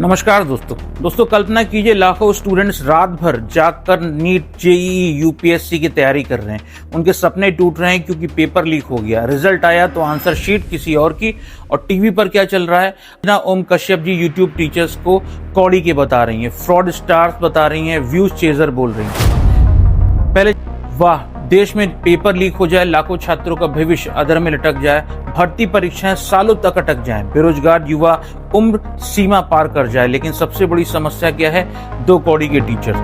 नमस्कार दोस्तों कल्पना कीजिए लाखों स्टूडेंट्स रात भर जागकर नीट जेईई यूपीएससी की तैयारी कर रहे हैं। उनके सपने टूट रहे हैं क्योंकि पेपर लीक हो गया। रिजल्ट आया तो आंसर शीट किसी और की, और टीवी पर क्या चल रहा है ना, ओम कश्यप जी यूट्यूब टीचर्स को कौड़ी के बता रही हैं, फ्रॉड स्टार्स बता रही हैं, व्यूज चेजर बोल रही हैं। पहले वाह, देश में पेपर लीक हो जाए, लाखों छात्रों का भविष्य अधर में लटक जाए, भर्ती परीक्षाएं सालों तक अटक जाएं, बेरोजगार युवा उम्र सीमा पार कर जाए। लेकिन सबसे बड़ी समस्या क्या है? 2 कौड़ी के टीचर।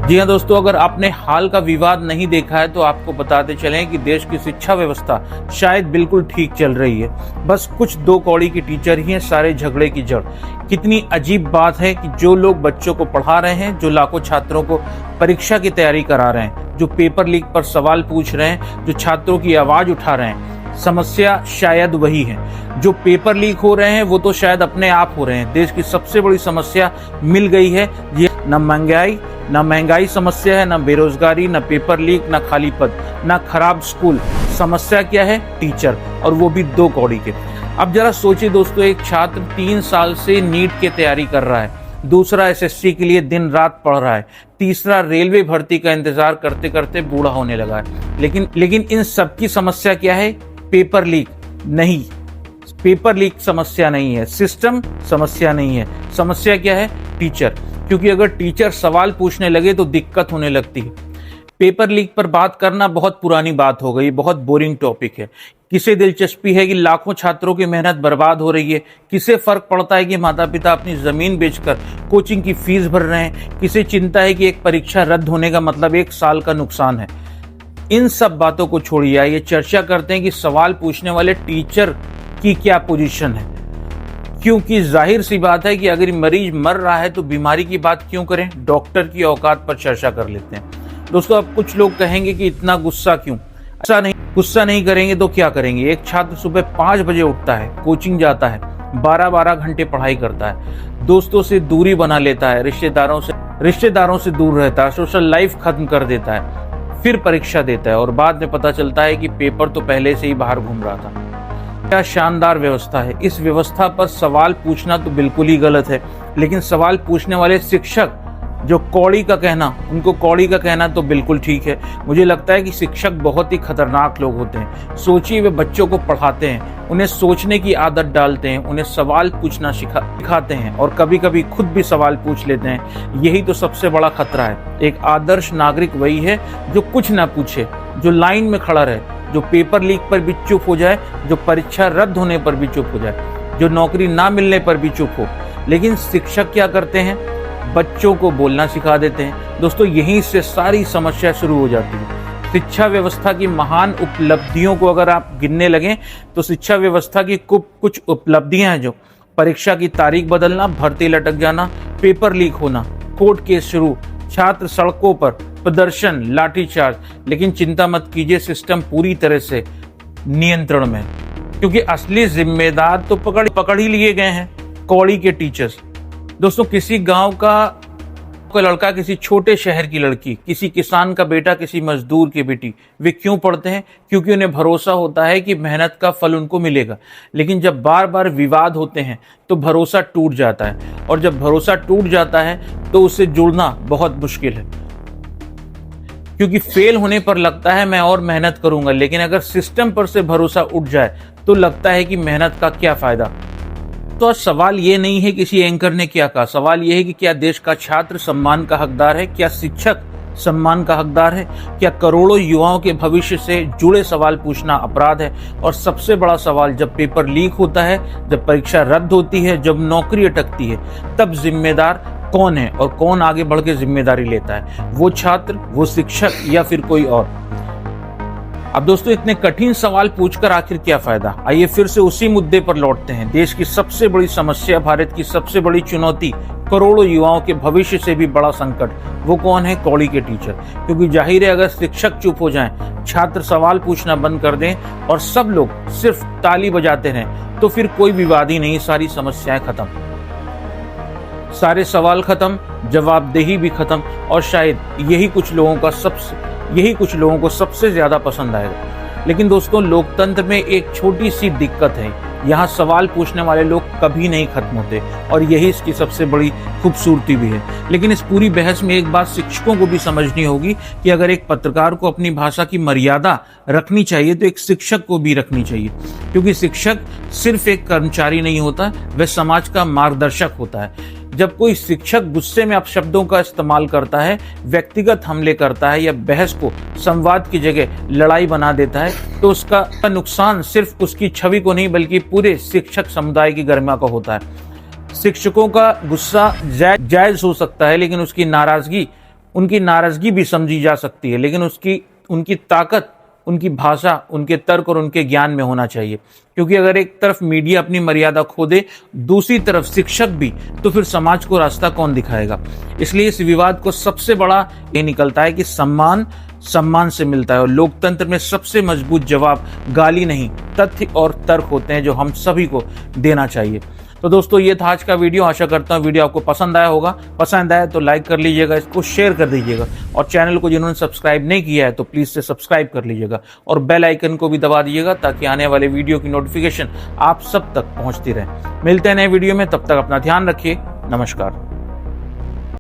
जी हाँ दोस्तों, अगर आपने हाल का विवाद नहीं देखा है तो आपको बताते चलें कि देश की शिक्षा व्यवस्था शायद बिल्कुल ठीक चल रही है। बस कुछ 2 कौड़ी के टीचर ही हैं सारे झगड़े की जड़। कितनी अजीब बात है कि जो लोग बच्चों को पढ़ा रहे हैं, जो लाखों छात्रों को परीक्षा की तैयारी करा रहे हैं, जो पेपर लीक पर सवाल पूछ रहे हैं, जो छात्रों की आवाज उठा रहे हैं, समस्या शायद वही है। जो पेपर लीक हो रहे हैं वो तो शायद अपने आप हो रहे हैं। देश की सबसे बड़ी समस्या मिल गई है। ये न महंगाई समस्या है, न बेरोजगारी, न पेपर लीक, न खाली पद, न खराब स्कूल। समस्या क्या है? टीचर, और वो भी 2 कौड़ी के। अब जरा सोचिए दोस्तों, एक छात्र 3 साल से नीट की तैयारी कर रहा है, दूसरा एसएससी के लिए दिन रात पढ़ रहा है, तीसरा रेलवे भर्ती का इंतजार करते करते बूढ़ा होने लगा है। लेकिन इन सबकी समस्या क्या है? पेपर लीक नहीं। पेपर लीक समस्या नहीं है, सिस्टम समस्या नहीं है। समस्या क्या है? टीचर। क्योंकि अगर टीचर सवाल पूछने लगे तो दिक्कत होने लगती है। पेपर लीक पर बात करना बहुत पुरानी बात हो गई, बहुत बोरिंग टॉपिक है। किसे दिलचस्पी है कि लाखों छात्रों की मेहनत बर्बाद हो रही है? किसे फर्क पड़ता है कि माता पिता अपनी जमीन बेचकर कोचिंग की फीस भर रहे हैं? किसे चिंता है कि एक परीक्षा रद्द होने का मतलब 1 साल का नुकसान है? इन सब बातों को छोड़िए, आइए चर्चा करते हैं कि सवाल पूछने वाले टीचर की क्या पोजीशन है। क्योंकि जाहिर सी बात है कि अगर मरीज मर रहा है तो बीमारी की बात क्यों करें, डॉक्टर की औकात पर चर्चा कर लेते हैं। दोस्तों, अब कुछ लोग कहेंगे कि इतना गुस्सा क्यों? गुस्सा नहीं करेंगे तो क्या करेंगे? एक छात्र सुबह 5 बजे उठता है, कोचिंग जाता है, 12-12 घंटे पढ़ाई करता है, दोस्तों से दूरी बना लेता है, रिश्तेदारों से दूर रहता है, सोशल लाइफ खत्म कर देता है, फिर परीक्षा देता है और बाद में पता चलता है कि पेपर तो पहले से ही बाहर घूम रहा था। क्या शानदार व्यवस्था है! इस व्यवस्था पर सवाल पूछना तो बिल्कुल ही गलत है, लेकिन सवाल पूछने वाले शिक्षक जो उनको कौड़ी का कहना तो बिल्कुल ठीक है। मुझे लगता है कि शिक्षक बहुत ही खतरनाक लोग होते हैं। सोचिए, वे बच्चों को पढ़ाते हैं, उन्हें सोचने की आदत डालते हैं, उन्हें सवाल पूछना सिखाते हैं और कभी कभी खुद भी सवाल पूछ लेते हैं। यही तो सबसे बड़ा खतरा है। एक आदर्श नागरिक वही है जो कुछ ना पूछे, जो लाइन में खड़ा रहे, जो पेपर लीक पर भी चुप हो जाए, जो परीक्षा रद्द होने पर भी चुप हो जाए, जो नौकरी ना मिलने पर भी चुप हो। लेकिन शिक्षक क्या करते हैं? बच्चों को बोलना सिखा देते हैं। दोस्तों, यहीं से सारी समस्या शुरू हो जाती है। शिक्षा व्यवस्था की महान उपलब्धियों को अगर आप गिनने लगें तो शिक्षा व्यवस्था की कुछ उपलब्धियां हैं, जो परीक्षा की तारीख बदलना, भर्ती लटक जाना, पेपर लीक होना, कोर्ट केस शुरू, छात्र सड़कों पर प्रदर्शन, लाठीचार्ज। लेकिन चिंता मत कीजिए, सिस्टम पूरी तरह से नियंत्रण में, क्योंकि असली जिम्मेदार तो पकड़ ही लिए गए हैं, कौड़ी के टीचर्स। दोस्तों, किसी गांव का लड़का, किसी छोटे शहर की लड़की, किसी किसान का बेटा, किसी मजदूर की बेटी, वे क्यों पढ़ते हैं? क्योंकि उन्हें भरोसा होता है कि मेहनत का फल उनको मिलेगा। लेकिन जब बार बार विवाद होते हैं तो भरोसा टूट जाता है, और जब भरोसा टूट जाता है तो उससे जुड़ना बहुत मुश्किल है। क्योंकि फेल होने पर लगता है मैं और मेहनत करूंगा, लेकिन अगर सिस्टम पर से भरोसा उठ जाए तो लगता है कि मेहनत का क्या फायदा। तो सवाल ये नहीं है किसी एंकर ने क्या कहा, सवाल ये है कि क्या देश का छात्र सम्मान का हकदार है? क्या शिक्षक सम्मान का हकदार है? क्या करोड़ों युवाओं के भविष्य से जुड़े सवाल पूछना अपराध है? और सबसे बड़ा सवाल, जब पेपर लीक होता है, जब परीक्षा रद्द होती है, जब नौकरी अटकती है, तब जिम्मेदार कौन है और कौन आगे बढ़ के जिम्मेदारी लेता है? वो छात्र, वो शिक्षक, या फिर कोई और? अब दोस्तों, इतने कठिन सवाल पूछकर आखिर क्या फायदा? आइए फिर से उसी मुद्दे पर लौटते हैं। देश की सबसे बड़ी समस्या, भारत की सबसे बड़ी चुनौती, करोड़ों युवाओं के भविष्य से भी बड़ा संकट, वो कौन है? कौड़ी के टीचर। क्योंकि जाहिर है, अगर शिक्षक चुप हो जाएं, छात्र सवाल पूछना बंद कर दें और सब लोग सिर्फ ताली बजाते रहें, तो फिर कोई विवाद ही नहीं, सारी समस्याएं खत्म, सारे सवाल खत्म, जवाबदेही भी खत्म, और शायद यही कुछ लोगों को सबसे ज्यादा पसंद आएगा। लेकिन दोस्तों, लोकतंत्र में एक छोटी सी दिक्कत है, यहाँ सवाल पूछने वाले लोग कभी नहीं खत्म होते और यही इसकी सबसे बड़ी खूबसूरती भी है। लेकिन इस पूरी बहस में एक बात शिक्षकों को भी समझनी होगी कि अगर एक पत्रकार को अपनी भाषा की मर्यादा रखनी चाहिए तो एक शिक्षक को भी रखनी चाहिए, क्योंकि शिक्षक सिर्फ एक कर्मचारी नहीं होता, वह समाज का मार्गदर्शक होता है। जब कोई शिक्षक गुस्से में अपशब्दों का इस्तेमाल करता है, व्यक्तिगत हमले करता है या बहस को संवाद की जगह लड़ाई बना देता है, तो उसका नुकसान सिर्फ उसकी छवि को नहीं बल्कि पूरे शिक्षक समुदाय की गरिमा को होता है। शिक्षकों का गुस्सा जायज हो सकता है, लेकिन उनकी नाराजगी भी समझी जा सकती है, लेकिन उनकी ताकत उनकी भाषा, उनके तर्क और उनके ज्ञान में होना चाहिए। क्योंकि अगर एक तरफ मीडिया अपनी मर्यादा खो दे, दूसरी तरफ शिक्षक भी, तो फिर समाज को रास्ता कौन दिखाएगा। इसलिए इस विवाद को सबसे बड़ा ये निकलता है कि सम्मान से मिलता है और लोकतंत्र में सबसे मजबूत जवाब गाली नहीं, तथ्य और तर्क होते हैं जो हम सभी को देना चाहिए। तो दोस्तों, ये था आज का वीडियो। आशा करता हूँ वीडियो आपको पसंद आया होगा। पसंद आया तो लाइक कर लीजिएगा, इसको शेयर कर दीजिएगा और चैनल को जिन्होंने सब्सक्राइब नहीं किया है तो प्लीज से सब्सक्राइब कर लीजिएगा और बेल आइकन को भी दबा दीजिएगा ताकि आने वाले वीडियो की नोटिफिकेशन आप सब तक पहुंचती रहे। मिलते हैं नए वीडियो में, तब तक अपना ध्यान रखिए। नमस्कार।